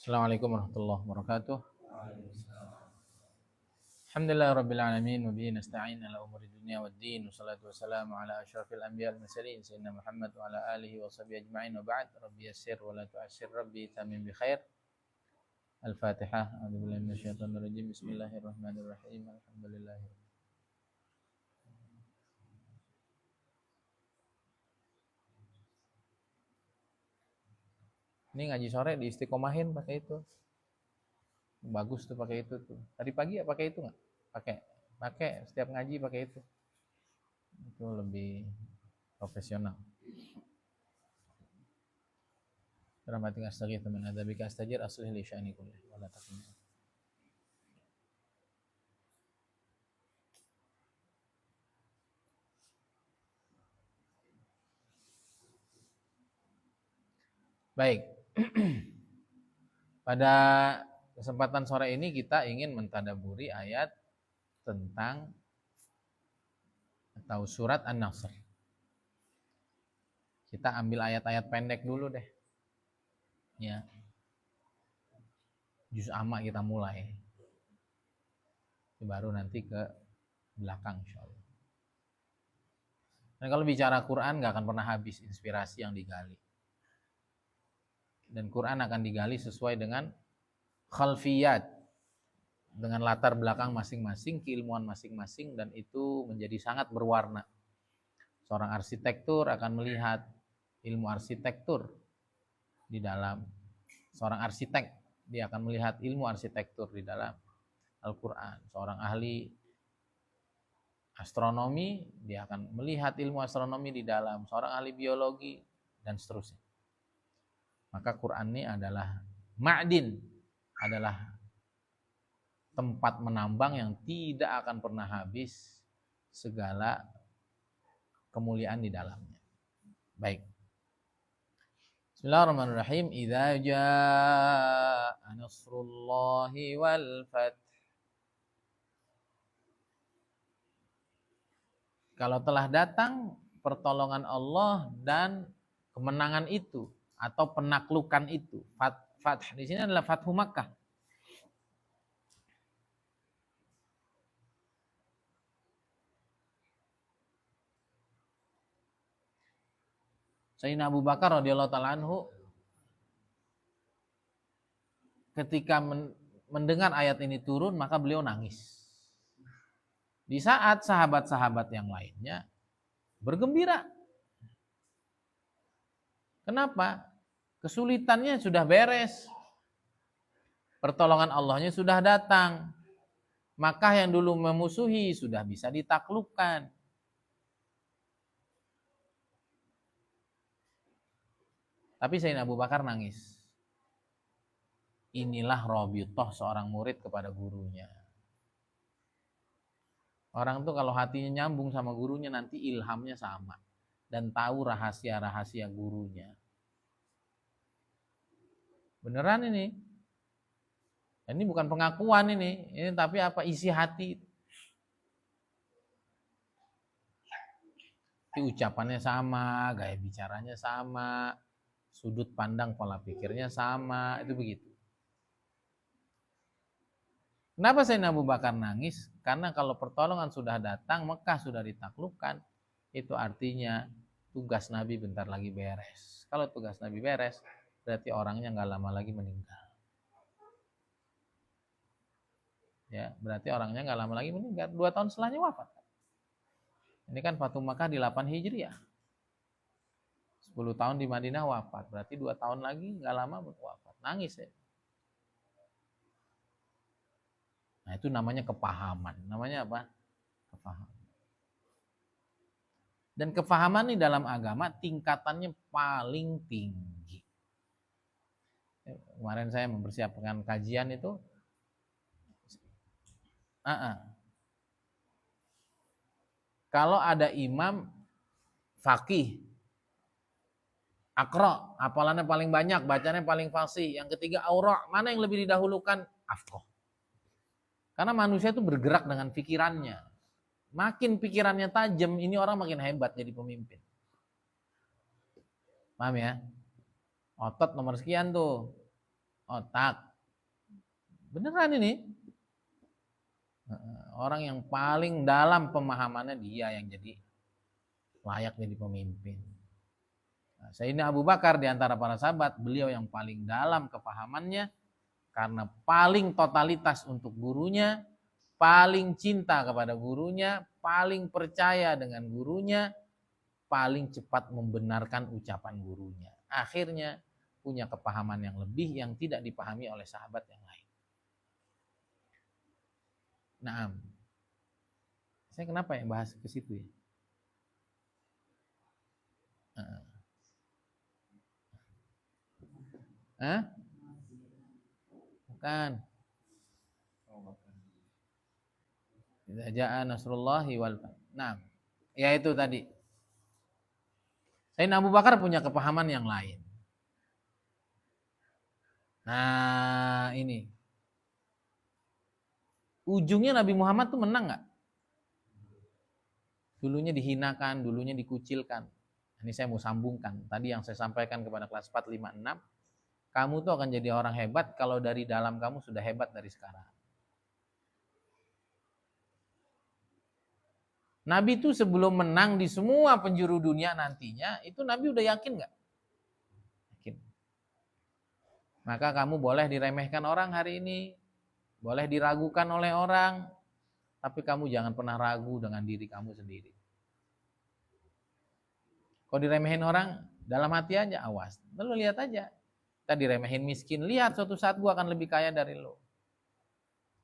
Assalamualaikum warahmatullahi wabarakatuh. Alhamdulillah rabbil alamin wa bihi nasta'in ala umuri dunya waddin. Wassalatu wassalamu ala asyrafil anbiya wal mursalin sayyidina Muhammad wa ala alihi wa sahbihi ajma'in wa ba'd. Rabbi yassir wa la tu'assir, rabbi tamim bi khair. Al-Fatihah. A'udzubillahi minasyaitonir rajim. Bismillahirrahmanirrahim. Alhamdulillah. Ini ngaji sore di Istiqomahin pakai itu. Bagus tuh pakai itu tuh. Tadi pagi ya pakai itu enggak? Pakai. Pakai setiap ngaji pakai itu. Itu lebih profesional. Rahmatika astaghith min adzabika astajir aslih li sya'ni kulli wa la takun. Baik. Pada kesempatan sore ini kita ingin mentadaburi ayat tentang atau surat An-Nasr. Kita ambil ayat-ayat pendek dulu deh. Ya. Juz amma kita mulai. Baru nanti ke belakang insyaallah. Dan kalau bicara Quran nggak akan pernah habis inspirasi yang digali. Dan Quran akan digali sesuai dengan khalfiyat, dengan latar belakang masing-masing, keilmuan masing-masing, dan itu menjadi sangat berwarna. Seorang arsitektur akan melihat ilmu arsitektur di dalam, seorang arsitek dia akan melihat ilmu arsitektur di dalam Al-Quran. Seorang ahli astronomi dia akan melihat ilmu astronomi di dalam, seorang ahli biologi dan seterusnya. Maka Quran ini adalah ma'din, adalah tempat menambang yang tidak akan pernah habis segala kemuliaan di dalamnya. Baik. Bismillahirrahmanirrahim. Idza jaa nasrullahi wal fath. Kalau telah datang pertolongan Allah dan kemenangan itu atau penaklukan itu. Fath di sini adalah Fathu Makkah. Sayyidina Abu Bakar radhiyallahu ta'ala anhu ketika mendengar ayat ini turun maka beliau nangis. Di saat sahabat-sahabat yang lainnya bergembira. Kenapa? Kesulitannya sudah beres. Pertolongan Allahnya sudah datang. Maka yang dulu memusuhi sudah bisa ditaklukkan. Tapi Sayyidina Abu Bakar nangis. Inilah Rabithah, seorang murid kepada gurunya. Orang tuh kalau hatinya nyambung sama gurunya nanti ilhamnya sama. Dan tahu rahasia-rahasia gurunya. Beneran ini. Ini bukan pengakuan ini tapi apa, isi hati. Itu ucapannya sama, gaya bicaranya sama, sudut pandang pola pikirnya sama, itu begitu. Kenapa Sayyidina Abu Bakar nangis? Karena kalau pertolongan sudah datang, Mekah sudah ditaklukkan, itu artinya tugas Nabi bentar lagi beres. Kalau tugas Nabi beres, berarti orangnya nggak lama lagi meninggal. Ya, berarti orangnya nggak lama lagi meninggal. 2 tahun setelahnya wafat. Ini kan Fathu Makkah di 8 Hijriah. 10 tahun di Madinah wafat. Berarti 2 tahun lagi nggak lama wafat. Nangis ya. Nah itu namanya kepahaman. Namanya apa? Kepahaman. Dan kepahaman ini dalam agama tingkatannya paling tinggi. Kemarin saya mempersiapkan kajian itu. Kalau ada imam faqih, aqra, hafalannya paling banyak, bacanya paling fasih. Yang ketiga aura, mana yang lebih didahulukan? Afqah. Karena manusia itu bergerak dengan pikirannya. Makin pikirannya tajam, ini orang makin hebat jadi pemimpin. Paham ya? Otot nomor sekian tuh. otak. Beneran ini. Orang yang paling dalam pemahamannya dia yang jadi layak jadi pemimpin. Nah, Sayyidina Abu Bakar di antara para sahabat, beliau yang paling dalam kepahamannya karena paling totalitas untuk gurunya, paling cinta kepada gurunya, paling percaya dengan gurunya, paling cepat membenarkan ucapan gurunya. Akhirnya punya kepahaman yang lebih yang tidak dipahami oleh sahabat yang lain. Nah, saya kenapa ya bahas ke situ ya? Hah? Bukan. Idza jaa nasrullahi wal fath. Nah, ya itu tadi. Sayyidina Abu Bakar punya kepahaman yang lain. Nah, ini. Ujungnya Nabi Muhammad tuh menang nggak? Dulunya dihinakan, dulunya dikucilkan. Ini saya mau sambungkan. Tadi yang saya sampaikan kepada kelas 4, 5, 6. Kamu tuh akan jadi orang hebat kalau dari dalam kamu sudah hebat dari sekarang. Nabi itu sebelum menang di semua penjuru dunia nantinya, itu Nabi udah yakin nggak? Yakin. Maka kamu boleh diremehkan orang hari ini, boleh diragukan oleh orang, tapi kamu jangan pernah ragu dengan diri kamu sendiri. Kalau diremehin orang, dalam hati aja, awas. Lalu lihat aja. Kita diremehin miskin, lihat suatu saat gua akan lebih kaya dari lo.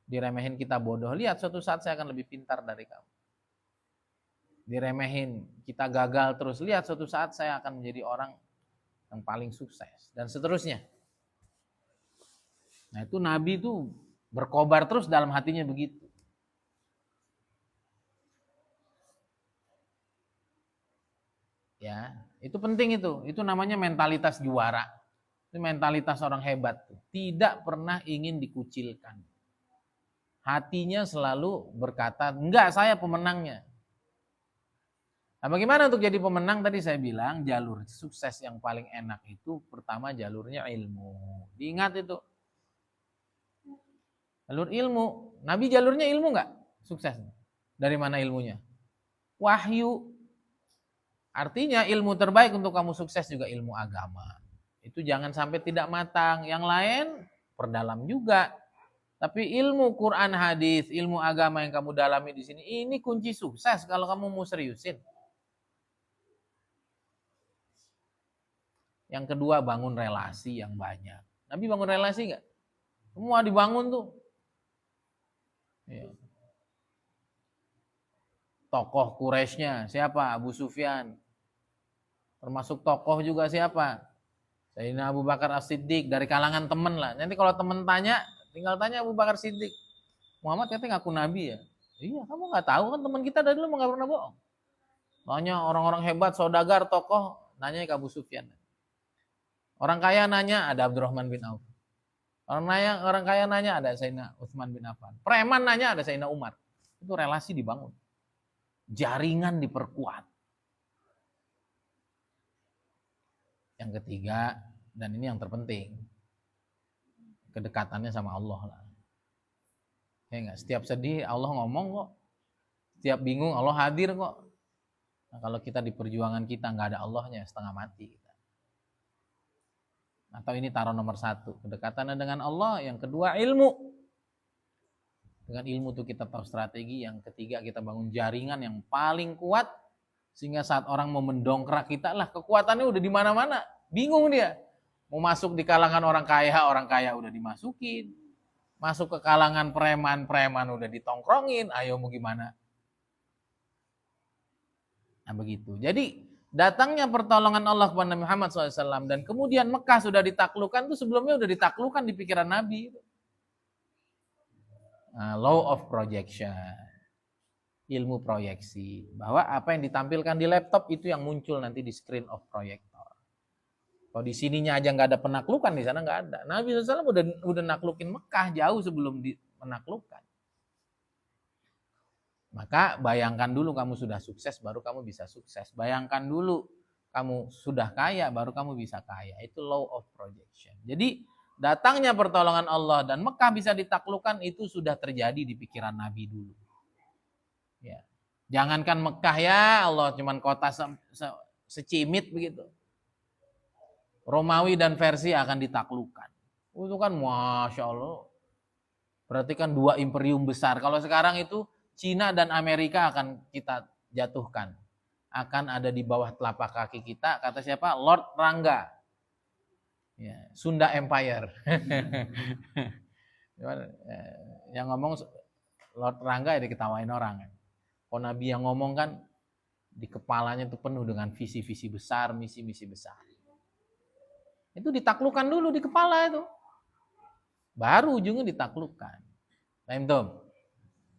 Diremehin kita bodoh, lihat suatu saat saya akan lebih pintar dari kamu. Diremehin kita gagal terus, lihat suatu saat saya akan menjadi orang yang paling sukses. Dan seterusnya. Nah itu Nabi itu berkobar terus dalam hatinya begitu. Ya, itu penting itu. Itu namanya mentalitas juara. Itu mentalitas orang hebat. Tidak pernah ingin dikucilkan. Hatinya selalu berkata, enggak, saya pemenangnya. Nah, bagaimana untuk jadi pemenang? Tadi saya bilang jalur sukses yang paling enak itu pertama jalurnya ilmu. Diingat itu. Jalur ilmu. Nabi jalurnya ilmu enggak? Sukses. Dari mana ilmunya? Wahyu. Artinya ilmu terbaik untuk kamu sukses juga ilmu agama. Itu jangan sampai tidak matang. Yang lain perdalam juga. Tapi ilmu Quran, hadis, ilmu agama yang kamu dalami di sini, ini kunci sukses kalau kamu mau seriusin. Yang kedua, bangun relasi yang banyak. Nabi bangun relasi nggak? Semua dibangun tuh. Ya. Tokoh Quraisynya siapa? Abu Sufyan. Termasuk tokoh juga siapa? Sayyidina Abu Bakar As-Siddiq, dari kalangan temen lah. Nanti kalau temen tanya, tinggal tanya Abu Bakar Siddiq. Muhammad katanya ngaku Nabi ya? Iya, kamu nggak tahu kan teman kita dari dulu nggak pernah bohong. Tanya orang-orang hebat, saudagar, tokoh, nanya ke Abu Sufyan. Orang kaya nanya, ada Abdurrahman bin Auf. Orang kaya nanya, ada Sayyidina Utsman bin Affan. Preman nanya, ada Sayyidina Umar. Itu relasi dibangun. Jaringan diperkuat. Yang ketiga, dan ini yang terpenting, kedekatannya sama Allah lah. Ya enggak? Setiap sedih Allah ngomong kok. Setiap bingung Allah hadir kok. Nah, kalau kita di perjuangan kita nggak ada Allahnya, setengah mati. Atau ini taruh nomor 1, kedekatannya dengan Allah. Yang kedua, ilmu. Dengan ilmu itu kita tahu strategi. Yang ketiga, kita bangun jaringan yang paling kuat. Sehingga saat orang mau mendongkrak kita, lah kekuatannya udah di mana-mana. Bingung dia. Mau masuk di kalangan orang kaya udah dimasukin. Masuk ke kalangan preman udah ditongkrongin. Ayo mau gimana? Nah begitu. Jadi datangnya pertolongan Allah kepada Nabi Muhammad SAW dan kemudian Mekah sudah ditaklukkan, itu sebelumnya sudah ditaklukkan di pikiran Nabi. Nah, law of projection, ilmu proyeksi, bahwa apa yang ditampilkan di laptop itu yang muncul nanti di screen of projector. Kalau di sininya aja nggak ada penaklukan, di sana nggak ada. Nabi SAW udah naklukin Mekah jauh sebelum menaklukkan. Maka bayangkan dulu kamu sudah sukses, baru kamu bisa sukses. Bayangkan dulu kamu sudah kaya, baru kamu bisa kaya. Itu law of projection. Jadi datangnya pertolongan Allah dan Mekah bisa ditaklukkan itu sudah terjadi di pikiran Nabi dulu. Ya. Jangankan Mekah ya Allah, cuman kota secimit begitu. Romawi dan Persia akan ditaklukkan. Itu kan Masya Allah. Berarti kan dua imperium besar. Kalau sekarang itu Cina dan Amerika akan kita jatuhkan. Akan ada di bawah telapak kaki kita. Kata siapa? Lord Rangga. Ya, Sunda Empire. Yang ngomong Lord Rangga ya diketawain orang. Kalau Nabi yang ngomong kan di kepalanya itu penuh dengan visi-visi besar, misi-misi besar. Itu ditaklukkan dulu di kepala itu. Baru ujungnya ditaklukkan. Paham tuh?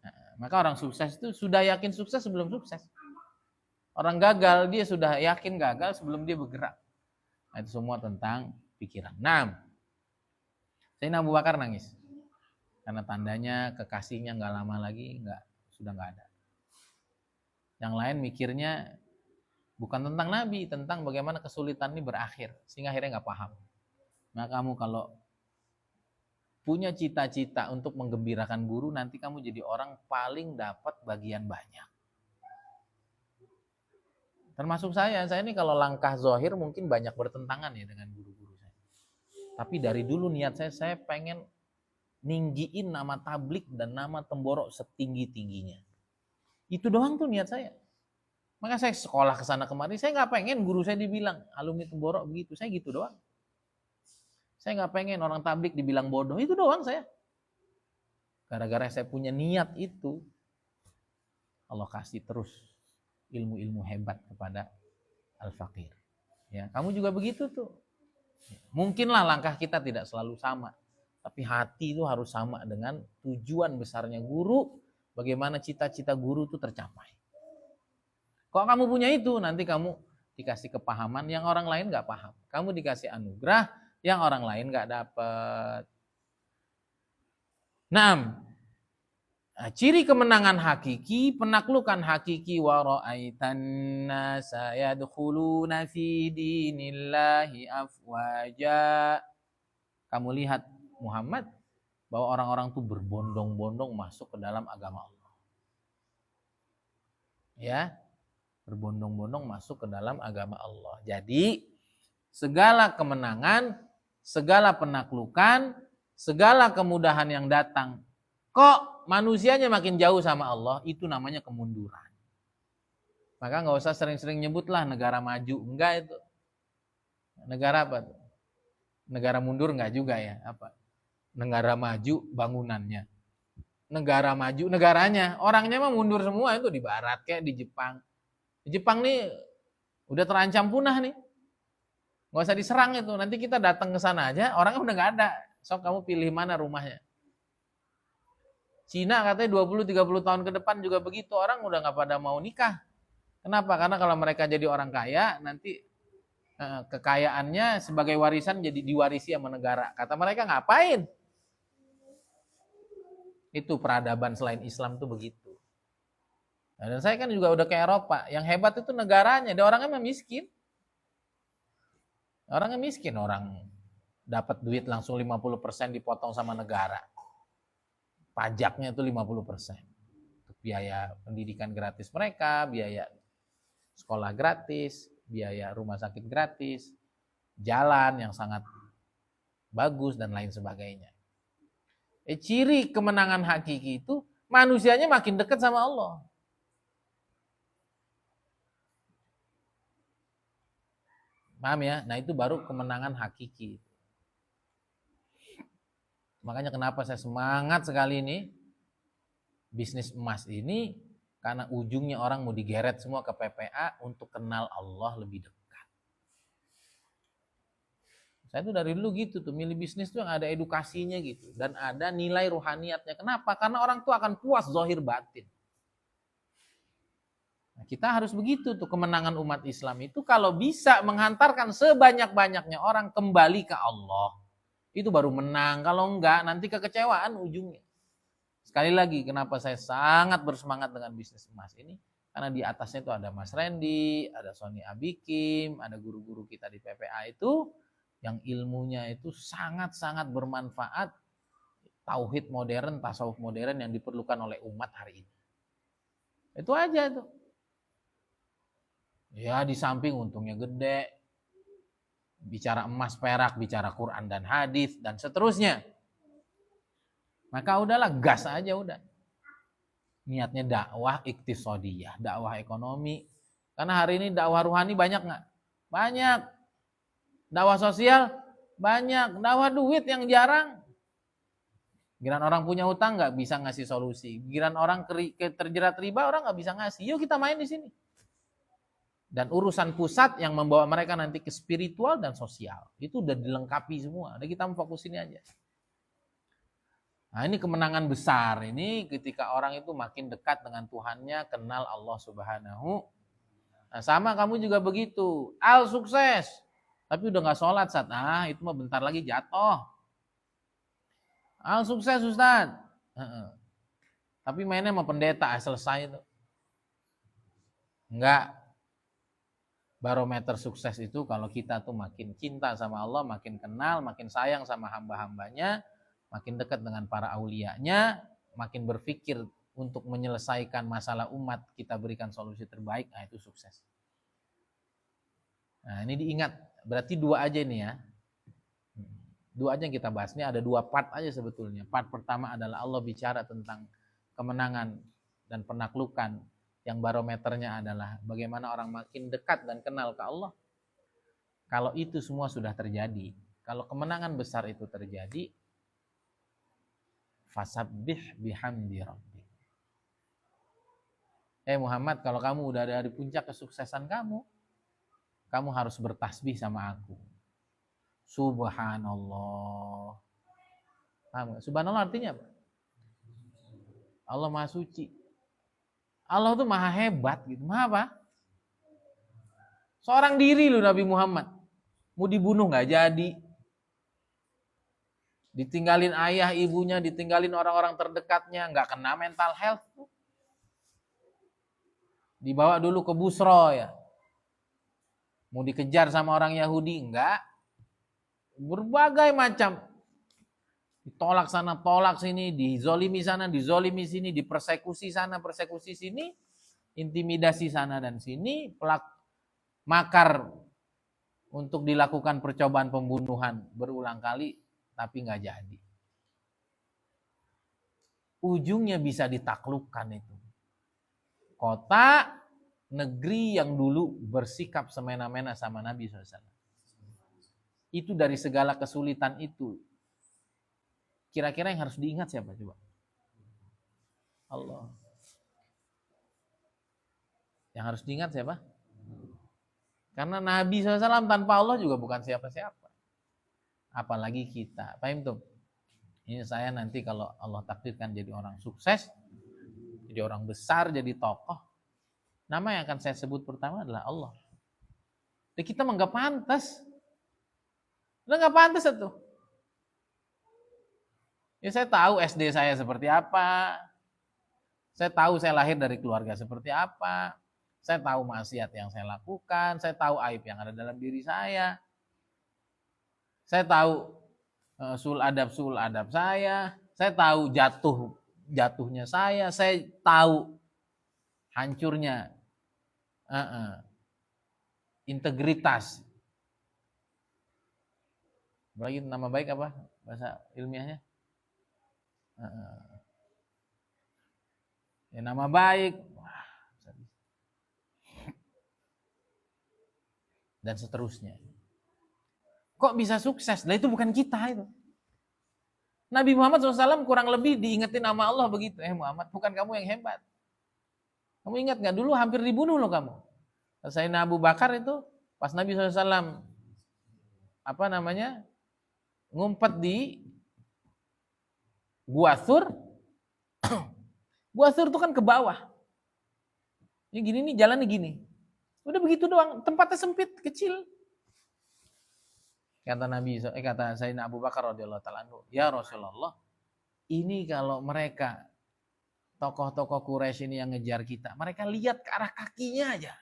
Nah, maka orang sukses itu sudah yakin sukses sebelum sukses. Orang gagal dia sudah yakin gagal sebelum dia bergerak. Nah, itu semua tentang pikiran. 6. Sayyidina Abu Bakar nangis. Karena tandanya kekasihnya nggak lama lagi sudah nggak ada. Yang lain mikirnya bukan tentang Nabi, tentang bagaimana kesulitan ini berakhir. Sehingga akhirnya nggak paham. Nah kamu kalau punya cita-cita untuk menggembirakan guru, nanti kamu jadi orang paling dapat bagian banyak. Termasuk saya ini kalau langkah zohir mungkin banyak bertentangan ya dengan guru-guru saya. Tapi dari dulu niat saya pengen ninggiin nama tablik dan nama temborok setinggi-tingginya. Itu doang tuh niat saya. Maka saya sekolah ke sana kemari, saya nggak pengen guru saya dibilang alumni temborok begitu, saya gitu doang. Saya nggak pengen orang tablik dibilang bodoh, itu doang saya. Gara-gara saya punya niat itu, Allah kasih terus ilmu-ilmu hebat kepada Al-Faqir. Ya, kamu juga begitu tuh. Mungkinlah langkah kita tidak selalu sama, tapi hati itu harus sama dengan tujuan besarnya guru, bagaimana cita-cita guru itu tercapai. Kalau kamu punya itu, nanti kamu dikasih kepahaman yang orang lain nggak paham. Kamu dikasih anugerah yang orang lain nggak dapat. 6. Ciri kemenangan hakiki, penaklukan hakiki, wa ra'aitan nasa yadkhuluna fi dinillahi afwaja. Kamu lihat Muhammad bahwa orang-orang itu berbondong-bondong masuk ke dalam agama Allah. Ya, berbondong-bondong masuk ke dalam agama Allah. Jadi segala kemenangan, segala penaklukan, segala kemudahan yang datang, kok manusianya makin jauh sama Allah, itu namanya kemunduran. Maka nggak usah sering-sering nyebutlah negara maju, enggak itu. Negara apa? Negara mundur enggak juga ya? Apa? Negara maju bangunannya. Negara maju negaranya, orangnya mah mundur semua itu di barat kayak di Jepang. Di Jepang nih udah terancam punah nih. Nggak usah diserang itu. Nanti kita datang ke sana aja, orangnya udah nggak ada. So kamu pilih mana rumahnya. Cina katanya 20-30 tahun ke depan juga begitu. Orang udah nggak pada mau nikah. Kenapa? Karena kalau mereka jadi orang kaya, nanti kekayaannya sebagai warisan jadi diwarisi sama negara. Kata mereka ngapain? Itu peradaban selain Islam tuh begitu. Nah, dan saya kan juga udah ke Eropa. Yang hebat itu negaranya. Dia orangnya memang miskin. Orangnya miskin. Orang dapat duit langsung 50% dipotong sama negara. Pajaknya itu 50%. Untuk biaya pendidikan gratis mereka, biaya sekolah gratis, biaya rumah sakit gratis, jalan yang sangat bagus, dan lain sebagainya. Ciri kemenangan hakiki itu manusianya makin dekat sama Allah. Paham ya? Nah itu baru kemenangan hakiki. Makanya kenapa saya semangat sekali ini bisnis emas ini, karena ujungnya orang mau digeret semua ke PPA untuk kenal Allah lebih dekat. Saya tuh dari dulu gitu tuh, milih bisnis tuh yang ada edukasinya gitu dan ada nilai ruhaniatnya. Kenapa? Karena orang tuh akan puas zahir batin. Nah, kita harus begitu tuh, kemenangan umat Islam itu kalau bisa menghantarkan sebanyak-banyaknya orang kembali ke Allah. Itu baru menang. Kalau enggak, nanti kekecewaan ujungnya. Sekali lagi, kenapa saya sangat bersemangat dengan bisnis emas ini? Karena di atasnya itu ada Mas Randy, ada Sony Abikim, ada guru-guru kita di PPA itu yang ilmunya itu sangat-sangat bermanfaat, tauhid modern, tasawuf modern yang diperlukan oleh umat hari ini. Itu aja tuh. Ya di samping untungnya gede, bicara emas perak, bicara Quran dan hadis dan seterusnya. Maka udahlah gas aja udah. Niatnya dakwah iktisadiyah, dakwah ekonomi. Karena hari ini dakwah ruhani banyak nggak? Banyak. Dakwah sosial banyak. Dakwah duit yang jarang. Giliran orang punya utang nggak bisa ngasih solusi. Giliran orang terjerat riba orang nggak bisa ngasih. Yuk kita main di sini. Dan urusan pusat yang membawa mereka nanti ke spiritual dan sosial. Itu udah dilengkapi semua. Udah kita fokus ini aja. Nah ini kemenangan besar. Ini ketika orang itu makin dekat dengan Tuhannya, kenal Allah Subhanahu. Nah sama kamu juga begitu. Al sukses. Tapi udah gak sholat saat. Itu mah bentar lagi jatuh. Al sukses Ustaz. Tapi mainnya sama pendeta. Selesai itu. Enggak. Barometer sukses itu kalau kita tuh makin cinta sama Allah, makin kenal, makin sayang sama hamba-hambanya, makin dekat dengan para aulianya, makin berpikir untuk menyelesaikan masalah umat, kita berikan solusi terbaik, nah itu sukses. Nah ini diingat, berarti dua aja nih ya. Dua aja yang kita bahas, ini ada dua part aja sebetulnya. Part pertama adalah Allah bicara tentang kemenangan dan penaklukan, yang barometernya adalah bagaimana orang makin dekat dan kenal ke Allah. Kalau itu semua sudah terjadi, kalau kemenangan besar itu terjadi, fasabbih bihamdi rabbik. Muhammad, kalau kamu udah ada di puncak kesuksesan kamu harus bertasbih sama aku. Subhanallah. Paham gak? Subhanallah artinya apa? Allah Maha Suci. Allah tuh maha hebat gitu. Maha apa? Seorang diri loh Nabi Muhammad. Mau dibunuh gak jadi. Ditinggalin ayah, ibunya, ditinggalin orang-orang terdekatnya. Gak kena mental health. Dibawa dulu ke Busro ya. Mau dikejar sama orang Yahudi. Enggak. Berbagai macam. Ditolak sana, tolak sini, dizolimi sana, dizolimi sini, dipersekusi sana, persekusi sini, intimidasi sana dan sini, makar untuk dilakukan percobaan pembunuhan berulang kali, tapi nggak jadi. Ujungnya bisa ditaklukkan itu. Kota, negeri yang dulu bersikap semena-mena sama Nabi SAW. Itu dari segala kesulitan itu. Kira-kira yang harus diingat siapa coba? Allah. Yang harus diingat siapa? Karena Nabi SAW tanpa Allah juga bukan siapa-siapa. Apalagi kita. Paham tuh? Ini saya nanti kalau Allah takdirkan jadi orang sukses, jadi orang besar, jadi tokoh. Nama yang akan saya sebut pertama adalah Allah. Dan kita mah nggak pantas. Udah nggak pantas itu. Ya saya tahu SD saya seperti apa. Saya tahu saya lahir dari keluarga seperti apa. Saya tahu maksiat yang saya lakukan. Saya tahu aib yang ada dalam diri saya. Saya tahu sul adab saya. Saya tahu jatuhnya saya. Saya tahu hancurnya integritas. Lagi nama baik apa bahasa ilmiahnya? Ya nama baik dan seterusnya. Kok bisa sukses? Nah itu bukan kita itu. Nabi Muhammad SAW kurang lebih diingetin nama Allah begitu. Muhammad, bukan kamu yang hebat. Kamu ingat gak dulu hampir dibunuh loh kamu. Sayyidina Abu Bakar itu pas Nabi SAW ngumpet di Gua Thur. Gua Thur itu kan ke bawah. Ini gini nih, jalannya gini. Udah begitu doang, tempatnya sempit, kecil. Kata Sayyidina Abu Bakar radhiyallahu ta'ala anhu, ya Rasulullah, ini kalau mereka tokoh-tokoh Quraisy ini yang ngejar kita, mereka lihat ke arah kakinya aja.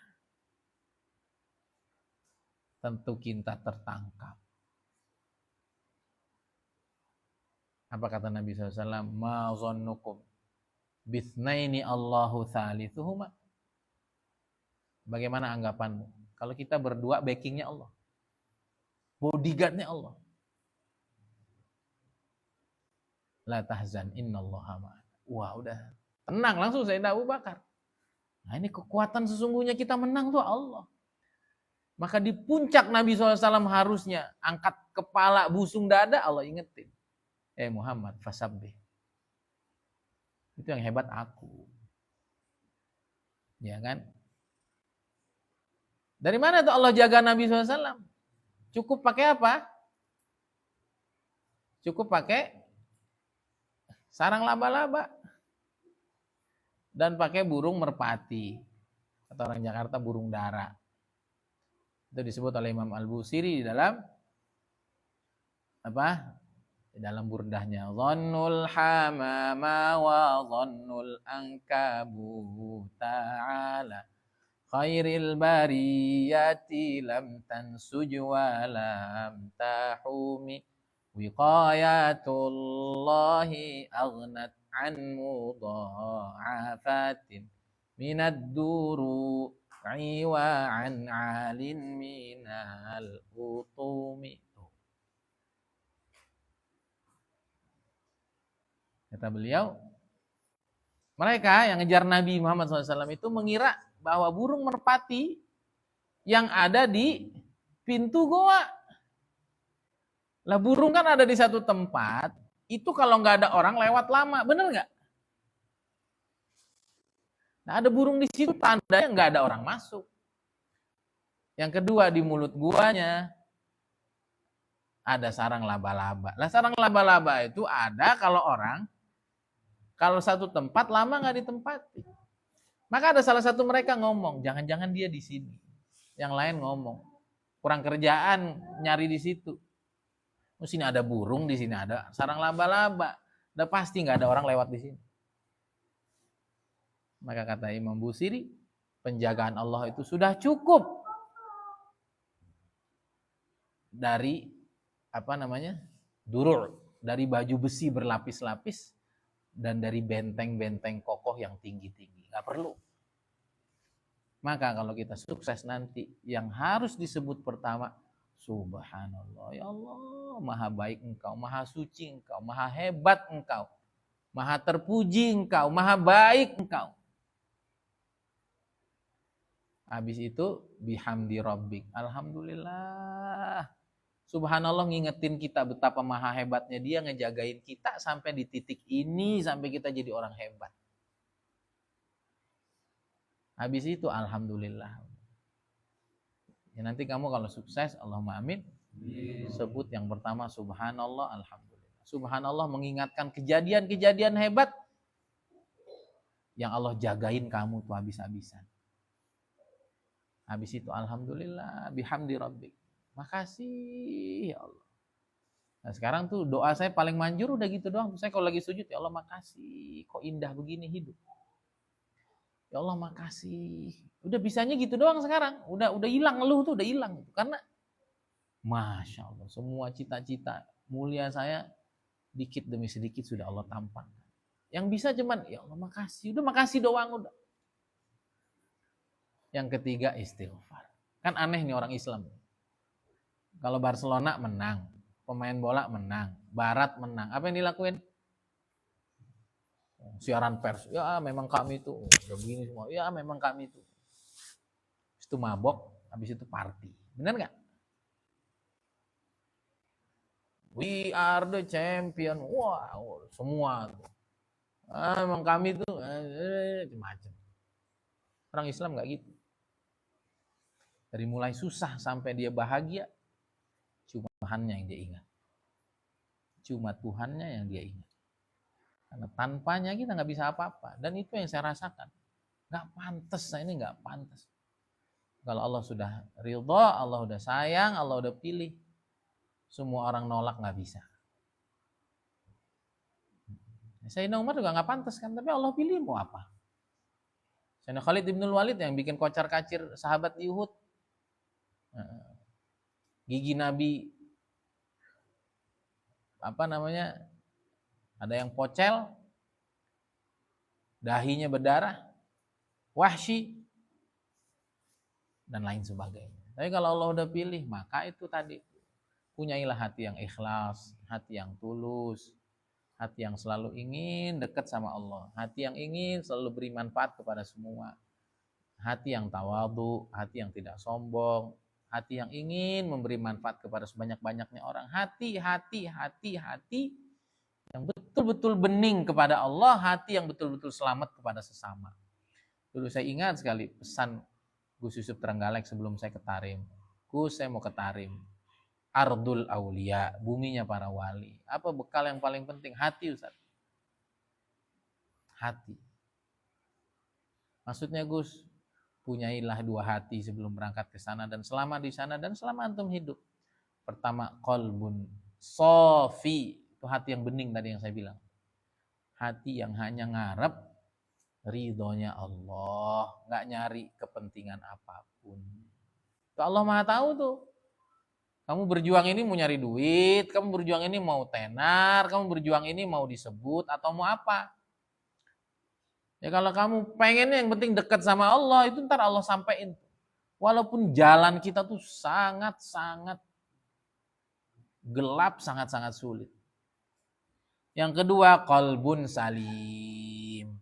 Tentu kita tertangkap. Apa kata Nabi SAW? Ma zannukum bithnaini Allahu thalithuhuma. Bagaimana anggapanmu? Kalau kita berdua backingnya Allah. Bodyguardnya Allah. La tahzan innallaha ma'ana. Wah udah tenang langsung Sayyidina Abu Bakar. Nah ini kekuatan sesungguhnya kita menang tuh Allah. Maka di puncak Nabi SAW harusnya angkat kepala busung dada, Allah ingetin. Muhammad fasabbih. Itu yang hebat aku. Ya kan? Dari mana tuh Allah jaga Nabi SAW? Cukup pakai apa? Cukup pakai sarang laba-laba. Dan pakai burung merpati. Atau orang Jakarta burung dara. Itu disebut oleh Imam Al-Busiri di dalam apa? Di dalam burdahnya, dhannul hamama wa dhannul ankabu ta'ala khairil bariyati lam tansuj wa lam tahumi wiqayatullahi aghnat an mudha'afatin minad duru wa an alin minal utumi. Kata beliau, mereka yang ngejar Nabi Muhammad SAW itu mengira bahwa burung merpati yang ada di pintu goa. Lah burung kan ada di satu tempat, itu kalau nggak ada orang lewat lama, bener nggak? Nah ada burung di situ, tandanya nggak ada orang masuk. Yang kedua di mulut guanya ada sarang laba-laba. Lah sarang laba-laba itu ada kalau satu tempat lama nggak ditempati. Maka ada salah satu mereka ngomong, jangan-jangan dia di sini. Yang lain ngomong, kurang kerjaan nyari di situ. Di sini ada burung, di sini ada sarang laba-laba. Udah pasti nggak ada orang lewat di sini. Maka kata Imam Busiri, penjagaan Allah itu sudah cukup dari durur, dari baju besi berlapis-lapis dan dari benteng-benteng kokoh yang tinggi-tinggi. Nggak perlu. Maka kalau kita sukses nanti, yang harus disebut pertama, Subhanallah, ya Allah, maha baik Engkau, maha suci Engkau, maha hebat Engkau, maha terpuji Engkau, maha baik Engkau. Habis itu, bihamdi rabbik, alhamdulillah. Subhanallah ngingetin kita betapa maha hebatnya dia ngejagain kita sampai di titik ini, sampai kita jadi orang hebat. Habis itu alhamdulillah. Ya nanti kamu kalau sukses, Allahumma amin, sebut yang pertama subhanallah, alhamdulillah. Subhanallah mengingatkan kejadian-kejadian hebat yang Allah jagain kamu tuh habis-habisan. Habis itu alhamdulillah, bihamdi rabbik. Makasih ya Allah. Nah sekarang tuh doa saya paling manjur udah gitu doang. Saya kalau lagi sujud, ya Allah makasih, kok indah begini hidup. Ya Allah makasih. Udah bisanya gitu doang sekarang. Udah hilang ngeluh tuh, udah hilang. Karena Masya Allah, semua cita-cita mulia saya dikit demi sedikit sudah Allah tampang. Yang bisa cuman, ya Allah makasih. Udah makasih doang udah. Yang ketiga istighfar. Kan aneh nih orang Islam. Kalau Barcelona menang, pemain bola menang, Barat menang. Apa yang dilakuin? Siaran pers. Ya memang kami itu udah begini semua. Ya memang kami itu. Itu mabok, habis itu party. Benar nggak? We are the champion. Wow, semua. Memang kami itu macam. Orang Islam nggak gitu. Dari mulai susah sampai dia bahagia, cuma Tuhannya yang dia ingat. Cuma Tuhannya yang dia ingat. Karena tanpanya kita nggak bisa apa-apa. Dan itu yang saya rasakan. Nggak pantas, saya ini nggak pantas. Kalau Allah sudah ridha, Allah udah sayang, Allah udah pilih, semua orang nolak nggak bisa. Sayyidina Umar juga nggak pantas kan, tapi Allah pilih mau apa? Sayyidina Khalid bin Walid yang bikin kocar-kacir sahabat di Uhud. Gigi Nabi Ada yang pocel, dahinya berdarah, wahsy, dan lain sebagainya. Tapi kalau Allah udah pilih, maka itu tadi, punyailah hati yang ikhlas, hati yang tulus, hati yang selalu ingin dekat sama Allah, hati yang ingin selalu beri manfaat kepada semua, hati yang tawadhu, hati yang tidak sombong, hati yang ingin memberi manfaat kepada sebanyak-banyaknya orang, hati yang betul-betul bening kepada Allah, hati yang betul-betul selamat kepada sesama. Dulu saya ingat sekali pesan Gus Yusuf Trenggalek sebelum saya ke Tarim. Gus, saya mau ke Tarim. Ardul Aulia, buminya para wali. Apa bekal yang paling penting? Hati, Ustaz. Hati. Maksudnya Gus, punyailah dua hati sebelum berangkat ke sana dan selama di sana dan selama antum hidup. Pertama, qalbun sofi, itu hati yang bening tadi yang saya bilang. Hati yang hanya ngarep ridhonya Allah, nggak nyari kepentingan apapun. Itu Allah Maha tahu tuh. Kamu berjuang ini mau nyari duit, kamu berjuang ini mau tenar, kamu berjuang ini mau disebut atau mau apa. Ya kalau kamu pengennya yang penting dekat sama Allah, itu ntar Allah sampein. Walaupun jalan kita tuh sangat-sangat gelap, sangat-sangat sulit. Yang kedua, qalbun salim.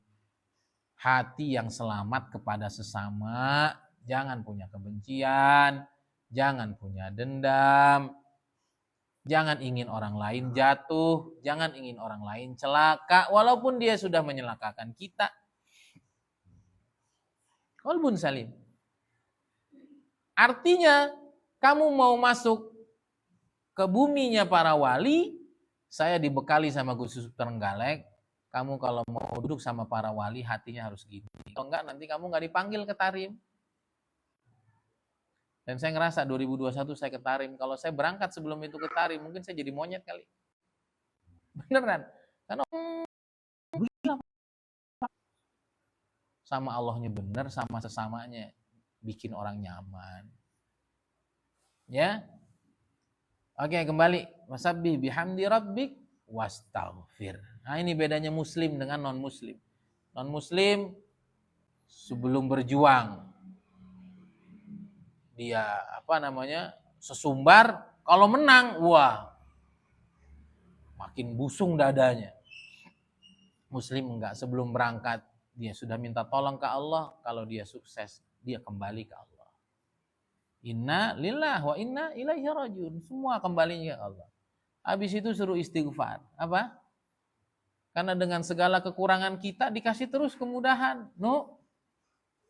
Hati yang selamat kepada sesama, jangan punya kebencian, jangan punya dendam, jangan ingin orang lain jatuh, jangan ingin orang lain celaka, walaupun dia sudah menyelakakan kita. Qalbun salim. Artinya, kamu mau masuk ke buminya para wali, saya dibekali sama Gus Yusuf Trenggalek, kamu kalau mau duduk sama para wali, hatinya harus gini. Kalau enggak, nanti kamu nggak dipanggil ke Tarim. Dan saya ngerasa 2021 saya ke Tarim. Kalau saya berangkat sebelum itu ke Tarim, mungkin saya jadi monyet kali. Beneran. Karena sama Allahnya bener, sama sesamanya bikin orang nyaman. Ya. Oke, kembali. Wasabbih bihamdi rabbik wastaghfir. Nah, ini bedanya muslim dengan non-muslim. Non-muslim sebelum berjuang dia sesumbar, kalau menang, wah, makin busung dadanya. Muslim enggak, sebelum berangkat dia sudah minta tolong ke Allah, kalau dia sukses dia kembali ke Allah. Inna lillah wa inna ilaihi rajiun, semua kembalinya ke Allah. Habis itu suruh istighfar. Apa? Karena dengan segala kekurangan kita dikasih terus kemudahan.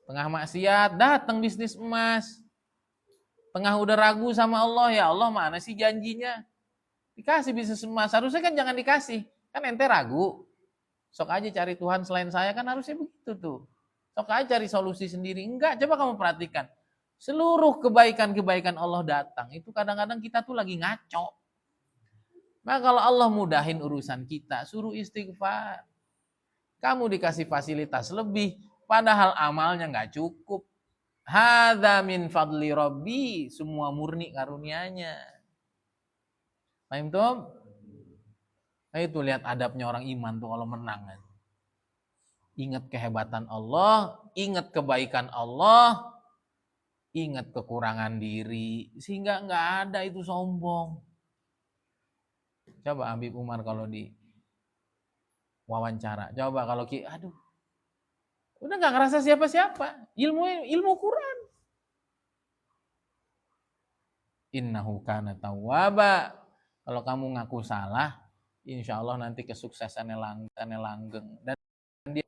Tengah maksiat datang bisnis emas. Tengah udah ragu sama Allah, ya Allah mana sih janjinya? Dikasih bisnis emas, harusnya kan jangan dikasih. Kan ente ragu. Sok aja cari Tuhan selain saya, kan harusnya begitu tuh. Sok aja cari solusi sendiri. Enggak, coba kamu perhatikan. Seluruh kebaikan-kebaikan Allah datang, itu kadang-kadang kita tuh lagi ngaco. Maka kalau Allah mudahin urusan kita, suruh istighfar. Kamu dikasih fasilitas lebih, padahal amalnya nggak cukup. Hadza min fadli Rabbi, semua murni karunia-Nya. Paham tuh? Nah, itu lihat adabnya orang iman tuh kalau menang. Ingat kehebatan Allah, ingat kebaikan Allah, ingat kekurangan diri, sehingga nggak ada itu sombong. Coba Habib Umar kalau di wawancara, coba kalau udah nggak ngerasa siapa-siapa, ilmu Quran. Innahu kana tawwaba. Kalau kamu ngaku salah, insya Allah nanti kesuksesannya langgeng. Dan dia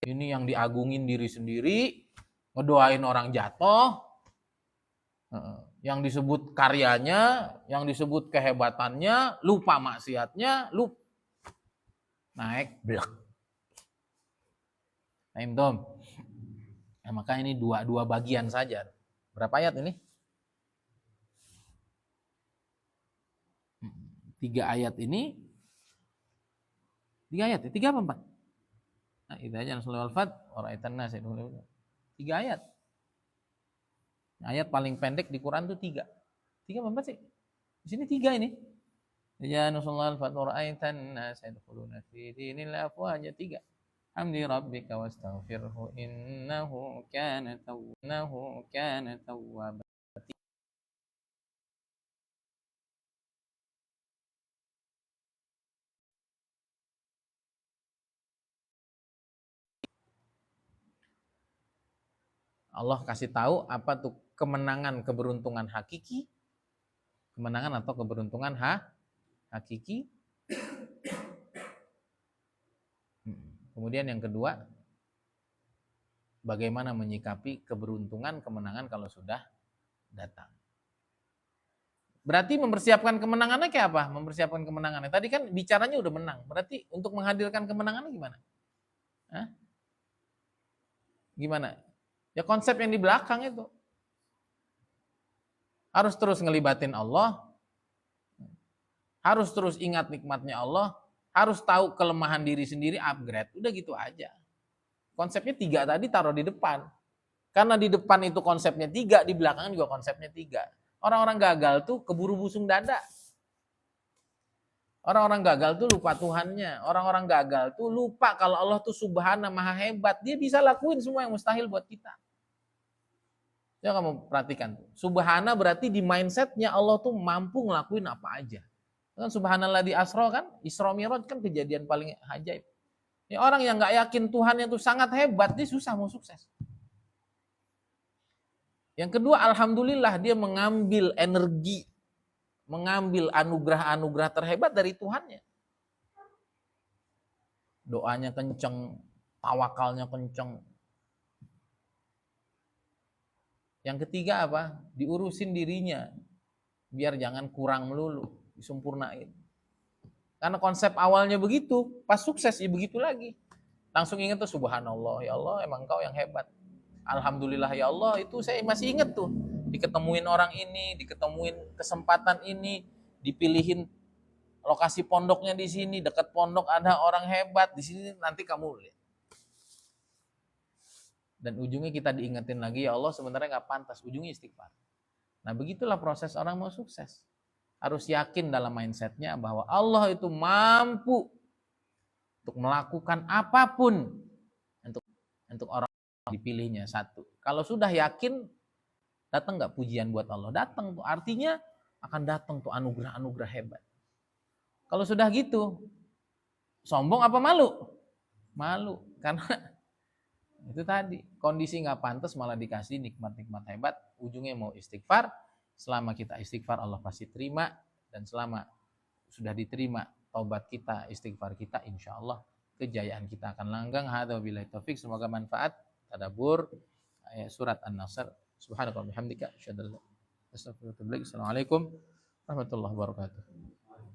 ini yang diagungin diri sendiri, ngedoain orang jatuh, yang disebut karyanya, yang disebut kehebatannya, lupa maksiatnya, naik blek. Nah, maka ini dua bagian saja. Berapa ayat ini? 3 ayat ini. 3 ayat, 3 apa 4? Nah, itu aja Rasulullah al-Fat, orang itanna 3 ayat. Ayat paling pendek di Quran itu 3. 3 apa sih? Di sini 3 ini. Ya Nusullah al-fatur aitan nas yadkhuluna fi dinillah afwaja 3. Hamdi rabbika wastaghfirhu innahu kana tawwaba. Allah kasih tahu apa tuh kemenangan, keberuntungan hakiki, kemenangan atau keberuntungan hakiki. Kemudian yang kedua, bagaimana menyikapi keberuntungan, kemenangan kalau sudah datang. Berarti mempersiapkan kemenangannya kayak apa? Mempersiapkan kemenangannya. Tadi kan bicaranya udah menang. Berarti untuk menghadirkan kemenangannya gimana? Hah? Gimana? Ya konsep yang di belakang itu. Harus terus ngelibatin Allah. Harus terus ingat nikmatnya Allah. Harus tahu kelemahan diri sendiri, upgrade. Udah gitu aja. Konsepnya 3 tadi taruh di depan. Karena di depan itu konsepnya 3, di belakang juga konsepnya 3. Orang-orang gagal tuh keburu busung dada. Orang-orang gagal tuh lupa Tuhannya. Orang-orang gagal tuh lupa kalau Allah tuh subhana maha hebat. Dia bisa lakuin semua yang mustahil buat kita. Ya kamu perhatikan. Subhana berarti di mindsetnya Allah tuh mampu ngelakuin apa aja. Kan subhanallah di Asra kan, Isra Mi'raj kan kejadian paling ajaib. Ya, orang yang nggak yakin Tuhannya tuh sangat hebat, dia susah mau sukses. Yang kedua, alhamdulillah dia mengambil energi, mengambil anugerah-anugerah terhebat dari Tuhannya. Doanya kenceng, tawakalnya kenceng. Yang ketiga apa? Diurusin dirinya, biar jangan kurang melulu, disempurnain. Karena konsep awalnya begitu, pas sukses ya begitu lagi. Langsung ingat tuh subhanallah, ya Allah emang kau yang hebat. Alhamdulillah ya Allah, itu saya masih ingat tuh. Diketemuin orang ini, diketemuin kesempatan ini, dipilihin lokasi pondoknya di sini, dekat pondok ada orang hebat, di sini nanti kamu lihat. Dan ujungnya kita diingetin lagi, ya Allah sebenarnya nggak pantas, ujungnya istighfar. Nah begitulah proses orang mau sukses. Harus yakin dalam mindsetnya bahwa Allah itu mampu untuk melakukan apapun untuk orang dipilihnya. Satu. Kalau sudah yakin, datang nggak pujian buat Allah? Datang tuh, artinya akan datang tuh anugerah-anugerah hebat. Kalau sudah gitu, sombong apa malu? Malu, karena itu tadi, kondisi nggak pantas malah dikasih nikmat-nikmat hebat, ujungnya mau istighfar. Selama kita istighfar Allah pasti terima, dan selama sudah diterima taubat kita, istighfar kita, insya Allah kejayaan kita akan langgang. Hadza wabillahi taufik, semoga manfaat. Tadabbur ayat surat An-Nasr. Subhanakallahumma wa bihamdika asyhadu an la ilaha illa anta astaghfiruka wa atubu ilaik. Assalamualaikum warahmatullahi wabarakatuh.